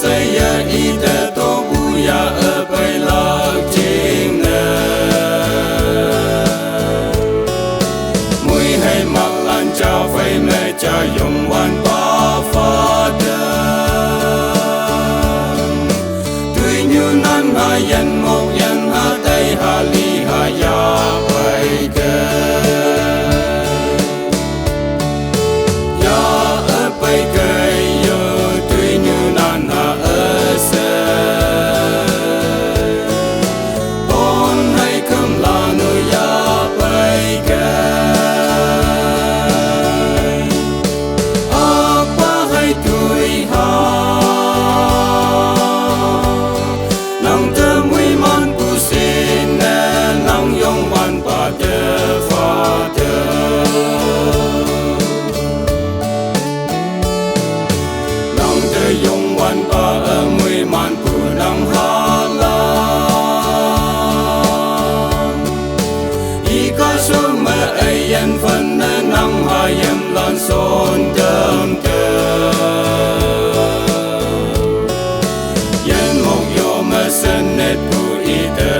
say ya y te to bu ya ở bay lạc chính nè mùi hay mặc lan trao vây mẹ cha dùng hoàn ba pha đơn tuy như nan hà yên một yên hà tây hà ly hà ya bay đơn ya ở bay cây yo tuy như nan hà ở xe bon hay cơm là nơi ya bay cây apa hay tuổi ha nang te mui man pu sin nè nang yong man pa te fa te nang te yong wan pa mui man pu nang ha la i ka so ma ai yan fan nè nang ha yam lan son dam te yen mok yo ma sen net pu i te